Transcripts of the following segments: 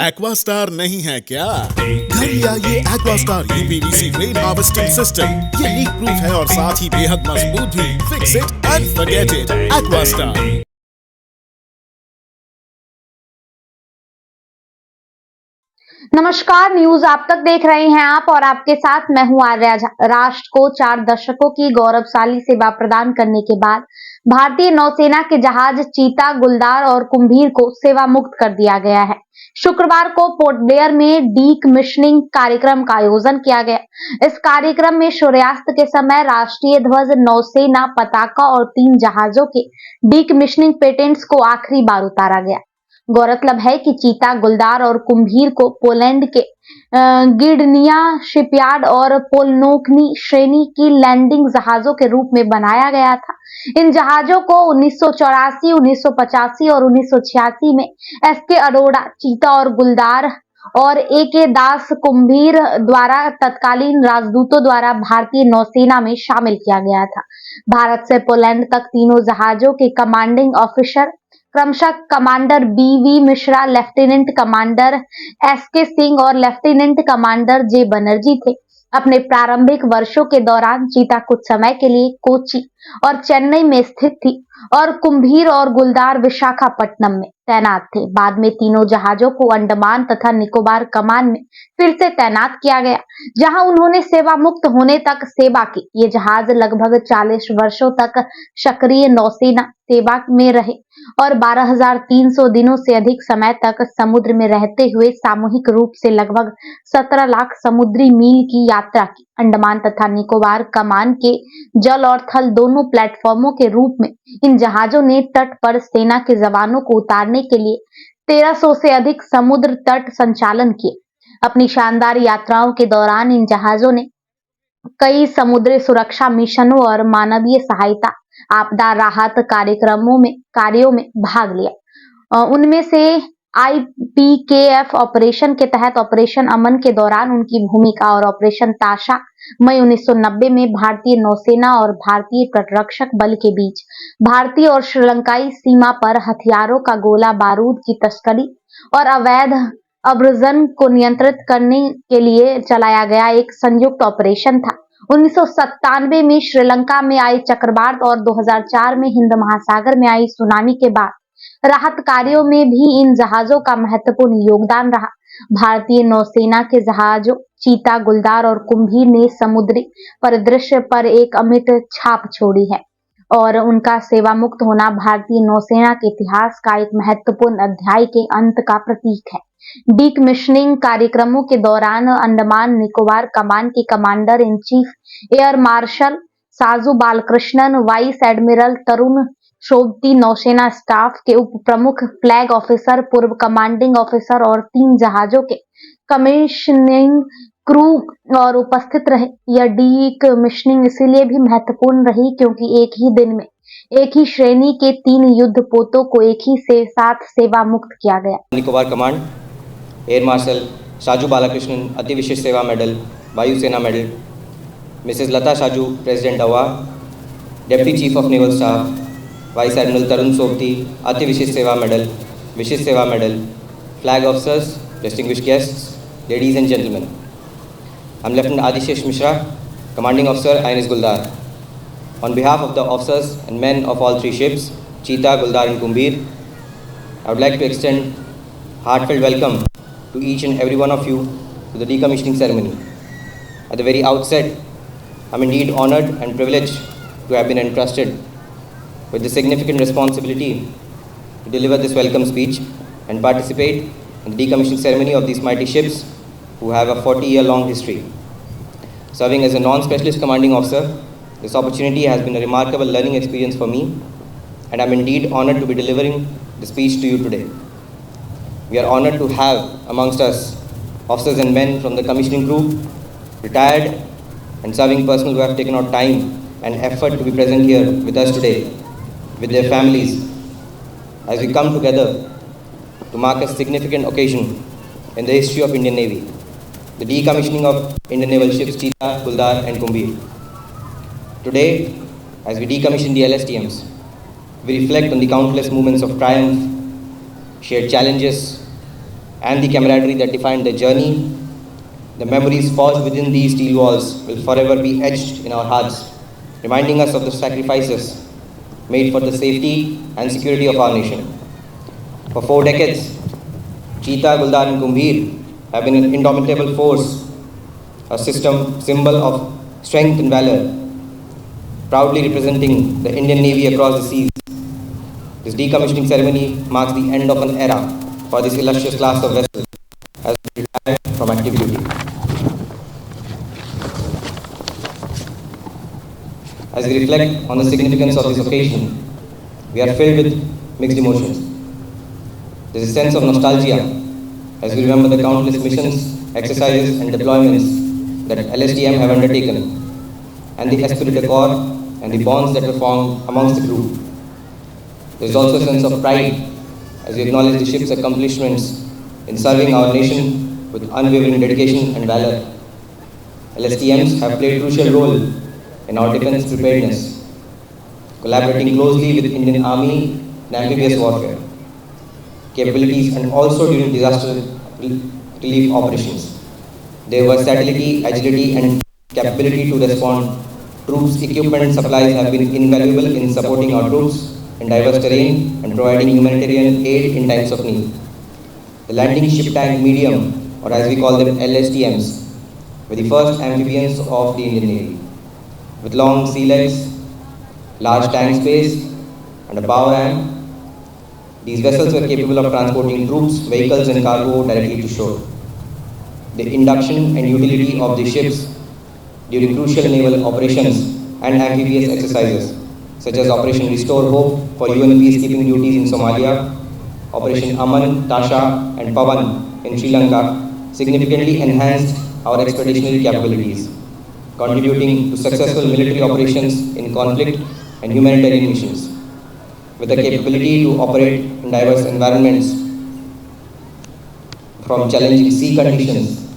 Aquastar नहीं है क्या? घर ले आइए Aquastar UPVC rain harvesting system. ये लीक प्रूफ है और साथ ही बेहद मजबूत भी। Fix it and forget it. Aquastar. नमस्कार, न्यूज आप तक देख रहे हैं आप और आपके साथ मैं हूं आर्या झा। राष्ट्र को 4 दशकों की गौरवशाली सेवा प्रदान करने के बाद भारतीय नौसेना के जहाज चीता, गुलदार और कुंभीर को सेवा मुक्त कर दिया गया है। शुक्रवार को पोर्ट ब्लेयर में डीकमिशनिंग कार्यक्रम का आयोजन किया गया। इस कार्यक्रम में सूर्यास्त के समय राष्ट्रीय ध्वज, नौसेना पताका और 3 जहाजों के डीकमिशनिंग पेटेंट्स को आखिरी बार उतारा गया। गौरतलब है कि चीता, गुलदार और कुंभीर को पोलैंड के गिडनिया शिपयार्ड और पोलनोक्नी श्रेणी की लैंडिंग जहाजों के रूप में बनाया गया था। इन जहाजों को 1984, 1985 और 1986 में एसके अरोड़ा, चीता और गुलदार और एके दास कुंभीर द्वारा तत्कालीन राजदूतों द्वारा भारतीय नौसेना में शामिल किया गया था। भारत से पोलैंड तक तीनों जहाजों के कमांडिंग ऑफिसर क्रमशः commander BV. Mishra, lieutenant commander SK. Singh और लेफ्टिनेंट कमांडर जे. बनर्जी थे। अपने प्रारंभिक वर्षों के दौरान चीता कुछ समय के लिए कोच्चि और चेन्नई में स्थित थी और कुंभीर और गुलदार विशाखापट्टनम में तैनात थे। बाद में तीनों जहाजों को अंडमान तथा निकोबार कमान में फिर से तैनात किया गया, जहां उन्होंने सेवा मुक्त होने तक सेवा की। ये जहाज लगभग 40 वर्षों तक सक्रिय नौसेना सेवा में रहे और 12,300 दिनों से अधिक समय तक समुद्र में रहते हुए सामूहिक रूप से लगभग 17 लाख समुद्री मील की यात्रा की। अंडमान तथा निकोबार कमान के जल और थल दोनों प्लेटफॉर्मों के रूप में इन जहाजों ने तट पर सेना के जवानों को उतारने के लिए 1300 से अधिक समुद्र तट संचालन किए। अपनी शानदार यात्राओं के दौरान इन जहाजों ने कई समुद्री सुरक्षा मिशनों और मानवीय सहायता, आपदा राहत कार्यों में भाग लिया। उनमें से IPKF ऑपरेशन के तहत ऑपरेशन अमन के दौरान उनकी भूमिका और ऑपरेशन ताशा मई 1990 में भारतीय नौसेना और भारतीय तटरक्षक बल के बीच भारतीय और श्रीलंकाई सीमा पर हथियारों का गोला बारूद की तस्करी और अवैध अव्रजन को नियंत्रित करने के लिए चलाया गया एक संयुक्त ऑपरेशन था। 1997 में श्रीलंका में आई चक्रवात और 2004 में हिंद महासागर में आई सुनामी के बाद राहत कार्यों में भी इन जहाजों का महत्वपूर्ण योगदान रहा। भारतीय नौसेना के जहाजों चीता, गुलदार और कुंभीर ने समुद्री परिदृश्य पर एक अमिट छाप छोड़ी है और उनका सेवा मुक्त होना भारतीय नौसेना के इतिहास का एक महत्वपूर्ण अध्याय के अंत का प्रतीक है। डीकमिशनिंग कार्यक्रमों के दौरान अंडमान निकोबार कमान के commander in chief air marshal Saju Balakrishnan, vice admiral Tarun Sobti, नौसेना स्टाफ के उप प्रमुख, फ्लैग ऑफिसर, पूर्व कमांडिंग ऑफिसर और 3 जहाजों के कमीशनिंग क्रू और उपस्थित रहे। यह डीकमिशनिंग इसलिए भी महत्वपूर्ण रही क्योंकि एक ही दिन में एक ही श्रेणी के 3 युद्धपोतों को एक ही से साथ सेवा मुक्त किया गया। Nicobar command air marshal Saju Balakrishnan Ati Vishisht Seva medal, Vayusena medal, Mrs Lata Saju president award, deputy chief of naval staff vice admiral Tarun Sobti Ati Vishisht Seva medal, flag officers, distinguished guests, ladies and gentlemen. I'm Lieutenant Adishesh Mishra, Commanding Officer INS Guldar. On behalf of the officers and men of all 3 ships, Cheetah, Guldar and Kumbhir, I would like to extend heartfelt welcome to each and every one of you to the decommissioning ceremony. At the very outset, I'm indeed honored and privileged to have been entrusted with the significant responsibility to deliver this welcome speech and participate in the decommissioning ceremony of these mighty ships who have a 40-year-long history. Serving as a non-specialist commanding officer, this opportunity has been a remarkable learning experience for me, and I'm indeed honored to be delivering the speech to you today. We are honored to have amongst us officers and men from the commissioning crew, retired and serving personnel who have taken out time and effort to be present here with us today, with their families, as we come together to mark a significant occasion in the history of Indian Navy, the decommissioning of Indian naval ships Cheetah, Guldar and Kumbhir. Today, as we decommission the LSTMs, we reflect on the countless moments of triumph, shared challenges, and the camaraderie that defined their journey, the memories forged within these steel walls will forever be etched in our hearts, reminding us of the sacrifices made for the safety and security of our nation. For 4 decades, Cheetah, Guldar and Kumbhir have been an indomitable force, a symbol of strength and valor, proudly representing the Indian Navy across the seas. This decommissioning ceremony marks the end of an era for this illustrious class of vessels as we retire from active duty. As we reflect on the significance of this occasion, we are filled with mixed emotions. There is a sense of nostalgia as we remember the countless missions, exercises and deployments that LSTM have undertaken, and the esprit de corps and the bonds that were formed amongst the crew. There is also a sense of pride as we acknowledge the ship's accomplishments in serving our nation with unwavering dedication and valor. LSTMs have played a crucial role in our defense preparedness, collaborating closely with Indian Army in amphibious warfare capabilities and also during disaster relief operations. Their versatility, agility and capability to respond troops, equipment and supplies have been invaluable in supporting our troops in diverse terrain and providing humanitarian aid in times of need. The landing ship tank medium, or as we call them LSTMs, were the first amphibians of the Indian Navy. With long sea legs, large tank space and a bow ram, these vessels were capable of transporting troops, vehicles and cargo directly to shore. The induction and utility of the ships during crucial naval operations and amphibious exercises, such as Operation Restore Hope for UN peacekeeping duties in Somalia, Operation Aman, Tasha and Pavan in Sri Lanka, significantly enhanced our expeditionary capabilities, contributing to successful military operations in conflict and humanitarian missions. With the capability to operate in diverse environments, from challenging sea conditions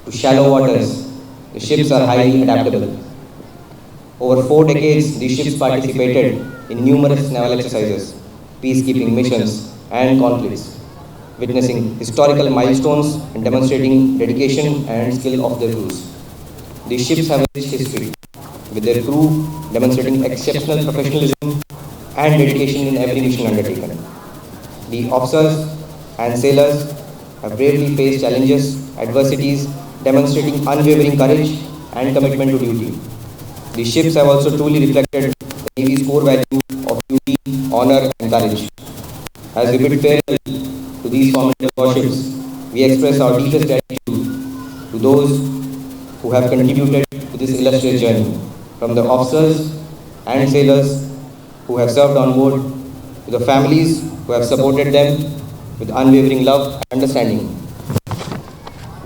to shallow waters, the ships are highly adaptable. Over 4 decades, these ships participated in numerous naval exercises, peacekeeping missions, and conflicts, witnessing historical milestones and demonstrating dedication and skill of their crews. These ships have a rich history, with their crew demonstrating exceptional professionalism and dedication in every mission undertaken. The officers and sailors have bravely faced challenges, adversities, demonstrating unwavering courage and commitment to duty. These ships have also truly reflected the Navy's core value of duty, honor and courage. As we bid farewell to these formidable warships, we express our deepest gratitude to those who have contributed to this illustrious journey, from the officers and sailors who have served on board, to the families who have supported them with unwavering love and understanding.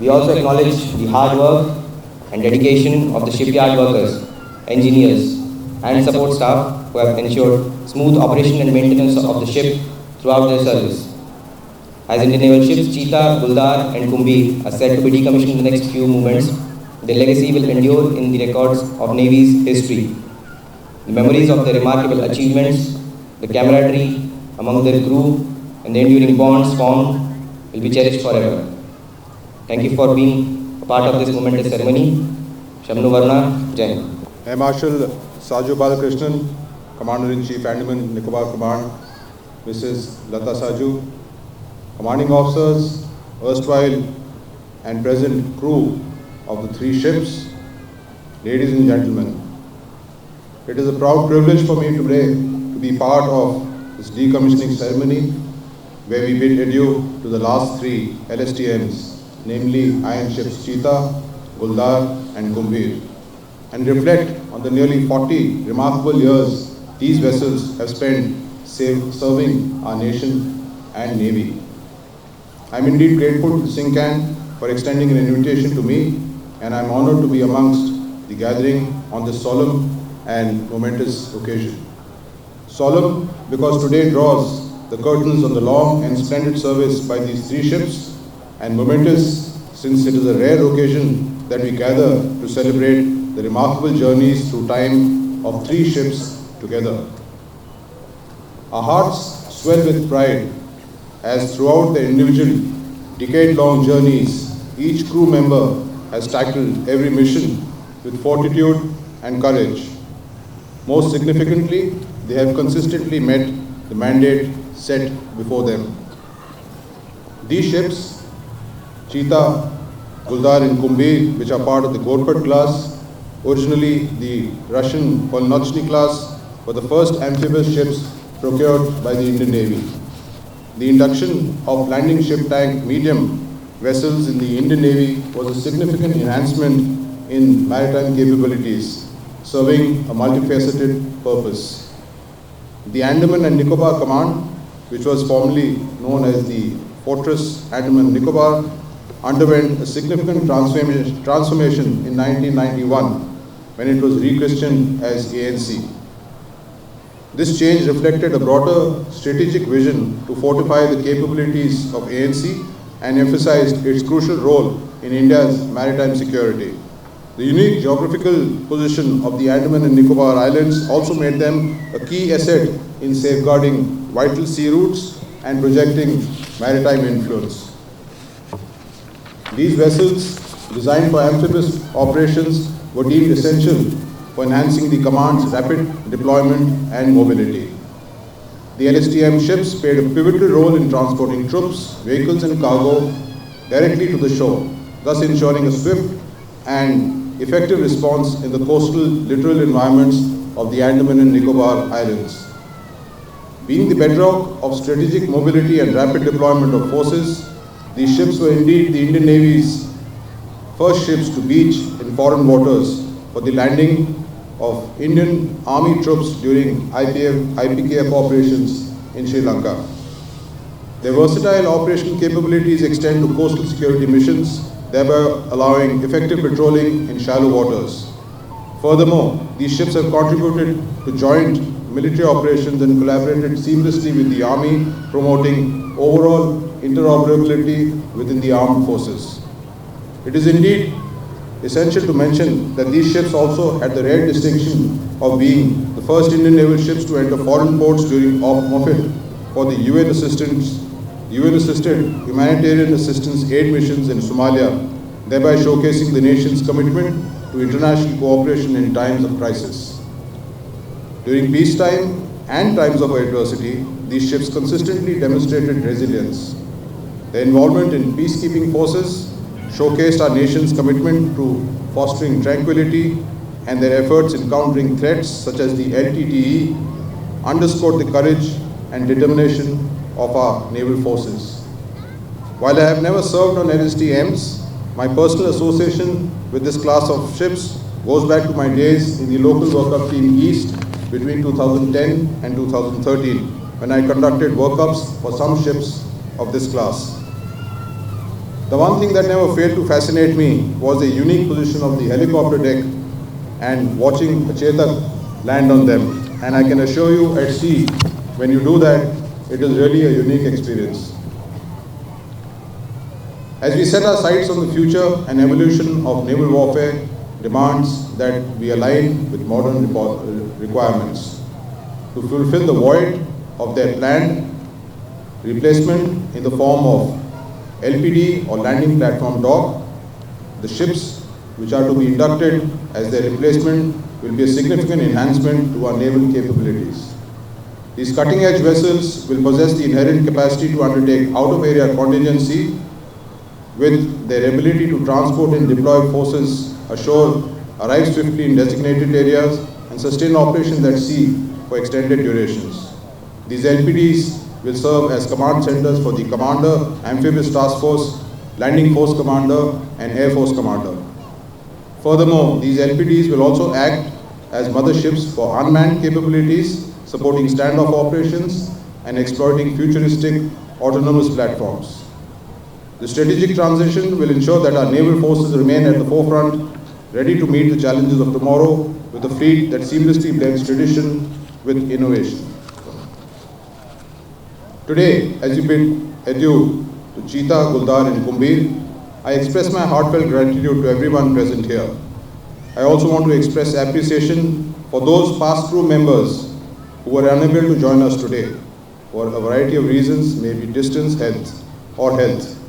We also acknowledge the hard work and dedication of the shipyard workers, engineers, and support staff who have ensured smooth operation and maintenance of the ship throughout their service. As Indian naval ships Cheetah, Guldar, and Kumbhir are said to be decommissioned in the next few moments, their legacy will endure in the records of Navy's history. The memories of their remarkable achievements, the camaraderie among their crew, and the enduring bonds formed will be cherished forever. Thank you for being a part of this momentous ceremony. Shamnu Varna, Jai Hind. Air Marshal Saju Balakrishnan, Commander-in-Chief Andaman Nicobar Command, Mrs. Lata Saju, Commanding Officers, erstwhile and present crew of the 3 ships, ladies and gentlemen. It is a proud privilege for me today to be part of this decommissioning ceremony where we bid adieu to the last 3 LSTMs, namely iron ships Cheetah, Guldar and Kumbhir, and reflect on the nearly 40 remarkable years these vessels have spent serving our nation and Navy. I am indeed grateful to Sincan for extending an invitation to me, and I am honoured to be amongst the gathering on this solemn and momentous occasion. Solemn because today draws the curtains on the long and splendid service by these 3 ships, and momentous since it is a rare occasion that we gather to celebrate the remarkable journeys through time of 3 ships together. Our hearts swell with pride as throughout their individual decade-long journeys, each crew member has tackled every mission with fortitude and courage. Most significantly, they have consistently met the mandate set before them. These ships, Cheetah, Guldar and Kumbhir, which are part of the Gorpat class, originally the Russian Polnochny class, were the first amphibious ships procured by the Indian Navy. The induction of landing ship tank medium vessels in the Indian Navy was a significant enhancement in maritime capabilities, serving a multifaceted purpose. The Andaman and Nicobar Command, which was formerly known as the Fortress Andaman Nicobar, underwent a significant transformation in 1991 when it was rechristened as ANC. This change reflected a broader strategic vision to fortify the capabilities of ANC and emphasized its crucial role in India's maritime security. The unique geographical position of the Andaman and Nicobar Islands also made them a key asset in safeguarding vital sea routes and projecting maritime influence. These vessels, designed for amphibious operations, were deemed essential for enhancing the command's rapid deployment and mobility. The LSTM ships played a pivotal role in transporting troops, vehicles and cargo directly to the shore, thus ensuring a swift and effective response in the coastal littoral environments of the Andaman and Nicobar Islands. Being the bedrock of strategic mobility and rapid deployment of forces, these ships were indeed the Indian Navy's first ships to beach in foreign waters for the landing of Indian Army troops during IPKF operations in Sri Lanka. Their versatile operational capabilities extend to coastal security missions, thereby allowing effective patrolling in shallow waters. Furthermore, these ships have contributed to joint military operations and collaborated seamlessly with the Army, promoting overall interoperability within the armed forces. It is indeed essential to mention that these ships also had the rare distinction of being the first Indian naval ships to enter foreign ports during MOFIT for the UN-assisted humanitarian assistance aid missions in Somalia, thereby showcasing the nation's commitment to international cooperation in times of crisis. During peacetime and times of adversity, these ships consistently demonstrated resilience. Their involvement in peacekeeping forces showcased our nation's commitment to fostering tranquility, and their efforts in countering threats such as the LTTE underscored the courage and determination of our naval forces. While I have never served on LSTMs, my personal association with this class of ships goes back to my days in the local workup team East between 2010 and 2013, when I conducted workups for some ships of this class. The one thing that never failed to fascinate me was the unique position of the helicopter deck and watching a Cheetah land on them. And I can assure you at sea, when you do that, it is really a unique experience. As we set our sights on the future and evolution of naval warfare demands that we align with modern requirements. To fulfill the void of their planned replacement in the form of LPD or landing platform dock, the ships which are to be inducted as their replacement will be a significant enhancement to our naval capabilities. These cutting-edge vessels will possess the inherent capacity to undertake out-of-area contingency with their ability to transport and deploy forces ashore, arrive swiftly in designated areas, and sustain operations at sea for extended durations. These LPDs will serve as command centers for the Commander, Amphibious Task Force, Landing Force Commander, and Air Force Commander. Furthermore, these LPDs will also act as motherships for unmanned capabilities, supporting standoff operations and exploiting futuristic autonomous platforms. The strategic transition will ensure that our naval forces remain at the forefront, ready to meet the challenges of tomorrow with a fleet that seamlessly blends tradition with innovation. Today, as you bid adieu to Cheetah, Guldar and Kumbhir, I express my heartfelt gratitude to everyone present here. I also want to express appreciation for those past crew members who were unable to join us today for a variety of reasons, maybe distance, health.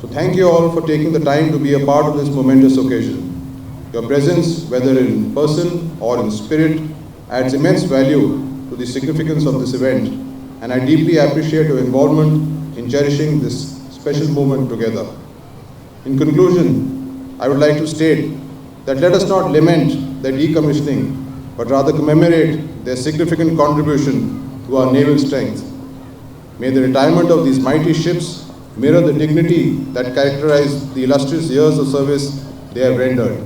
So thank you all for taking the time to be a part of this momentous occasion. Your presence, whether in person or in spirit, adds immense value to the significance of this event, and I deeply appreciate your involvement in cherishing this special moment together. In conclusion, I would like to state that let us not lament their decommissioning, but rather commemorate their significant contribution to our naval strength. May the retirement of these mighty ships mirror the dignity that characterized the illustrious years of service they have rendered.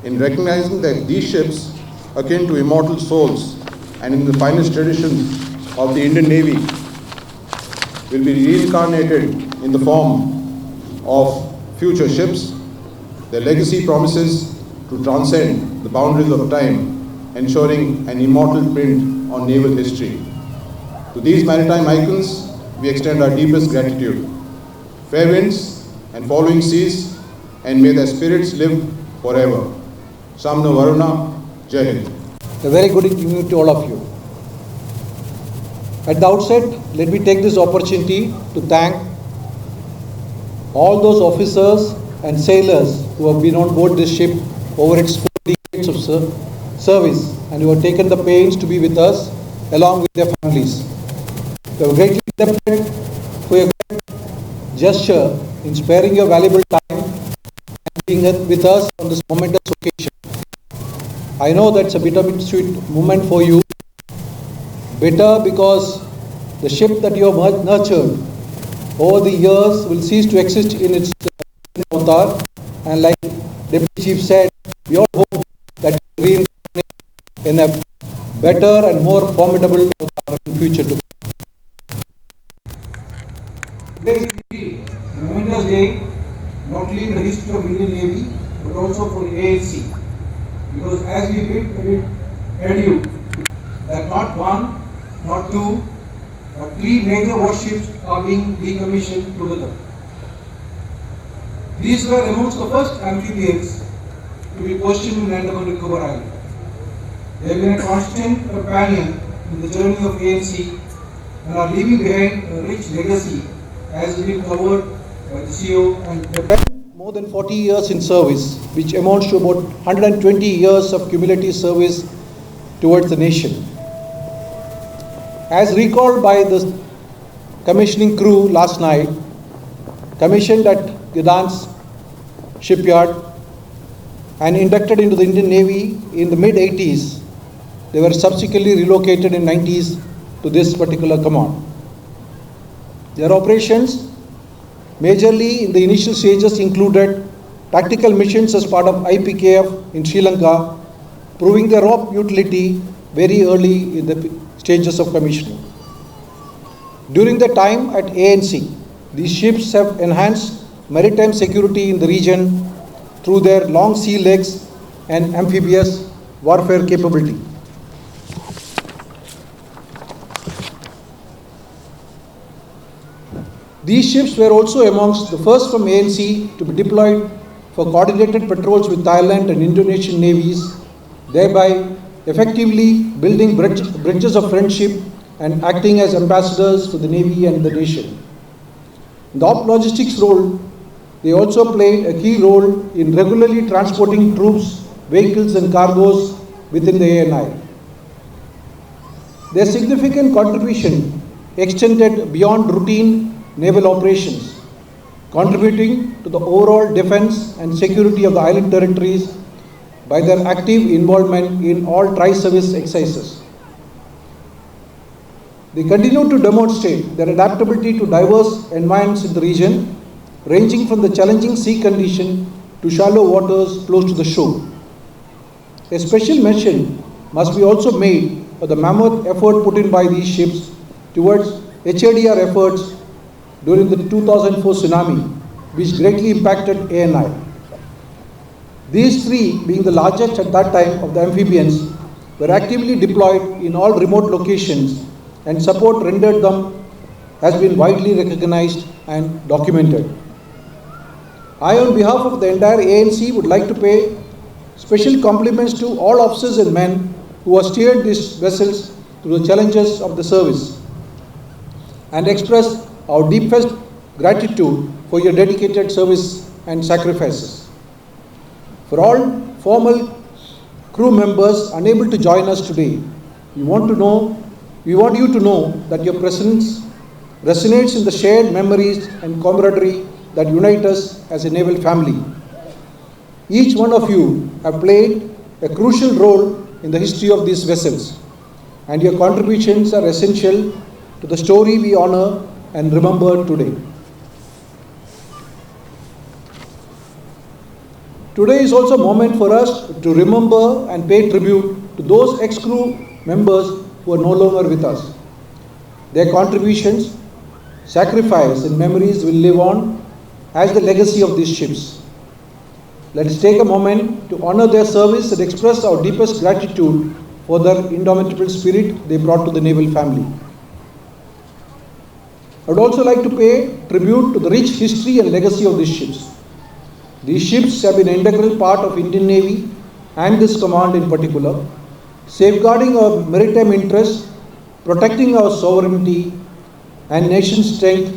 In recognizing that these ships, akin to immortal souls and in the finest traditions of the Indian Navy, will be reincarnated in the form of future ships, their legacy promises to transcend the boundaries of time, ensuring an immortal print on naval history. To these maritime icons, we extend our deepest gratitude. Fair winds and following seas, and may their spirits live forever. Samna Varuna, Jai Hind. A very good evening to all of you. At the outset, let me take this opportunity to thank all those officers and sailors who have been on board this ship over its 4 decades of service and who have taken the pains to be with us along with their families. We are greatly indebted for your gesture in sparing your valuable time and being with us on this momentous occasion. I know that's a bittersweet moment for you. Bitter because the ship that you have nurtured over the years will cease to exist in its avatar, and like Deputy Chief said, we all hope that it will reincarnate in a better and more formidable avatar in future to come. Today is a momentous day, not only in the history of Indian Navy, but also for the ANC. Because as we heard you, that not one, not two, but 3 major warships are being decommissioned together. These were amongst the first amphibians to be questioned in Andaman and Nicobar Island. They have been a constant companion in the journey of ANC and are leaving behind a rich legacy as has been covered by the CEO and more than 40 years in service, which amounts to about 120 years of cumulative service towards the nation. As recalled by the commissioning crew last night, commissioned at Gdansk shipyard and inducted into the Indian Navy in the mid-80s, they were subsequently relocated in 90s to this particular command. Their operations majorly in the initial stages included tactical missions as part of IPKF in Sri Lanka, proving their raw utility very early in the stages of commissioning. During the time at ANC, these ships have enhanced maritime security in the region through their long sea legs and amphibious warfare capability. These ships were also amongst the first from ANC to be deployed for coordinated patrols with Thailand and Indonesian navies, thereby effectively building bridges of friendship and acting as ambassadors for the Navy and the nation. In the op logistics role, they also played a key role in regularly transporting troops, vehicles and cargoes within the ANI. Their significant contribution extended beyond routine naval operations, contributing to the overall defense and security of the island territories by their active involvement in all tri-service exercises. They continue to demonstrate their adaptability to diverse environments in the region, ranging from the challenging sea condition to shallow waters close to the shore. A special mention must be also made for the mammoth effort put in by these ships towards HADR efforts during the 2004 tsunami, which greatly impacted ANI. These 3, being the largest at that time of the amphibians, were actively deployed in all remote locations, and support rendered them has been widely recognized and documented. I, on behalf of the entire ANC, would like to pay special compliments to all officers and men who have steered these vessels through the challenges of the service, and express our deepest gratitude for your dedicated service and sacrifices. For all former crew members unable to join us today, we want you to know that your presence resonates in the shared memories and camaraderie that unite us as a naval family. Each one of you have played a crucial role in the history of these vessels, and your contributions are essential to the story we honor and remember today. Today is also a moment for us to remember and pay tribute to those ex-crew members who are no longer with us. Their contributions, sacrifice and memories will live on as the legacy of these ships. Let us take a moment to honor their service and express our deepest gratitude for their indomitable spirit they brought to the naval family. I would also like to pay tribute to the rich history and legacy of these ships. These ships have been an integral part of Indian Navy and this command in particular, safeguarding our maritime interests, protecting our sovereignty and nation strength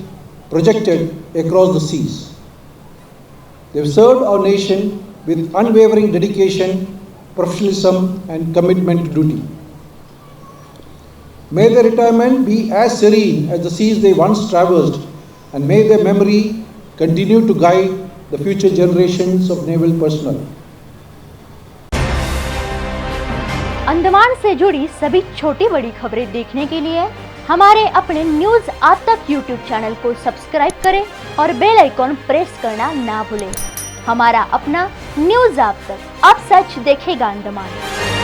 projected across the seas. They have served our nation with unwavering dedication, professionalism and commitment to duty. May their retirement be as serene as the seas they once traversed, and may their memory continue to guide the future generations of naval personnel. Andaman से जुड़ी सभी छोटी बड़ी खबरें देखने के लिए हमारे अपने न्यूज आप तक यूट्यूब चैनल को सब्सक्राइब करें और बेल आइकॉन प्रेस करना ना भूलें। हमारा अपना न्यूज आप तक, अब सच देखेगा अंडमान।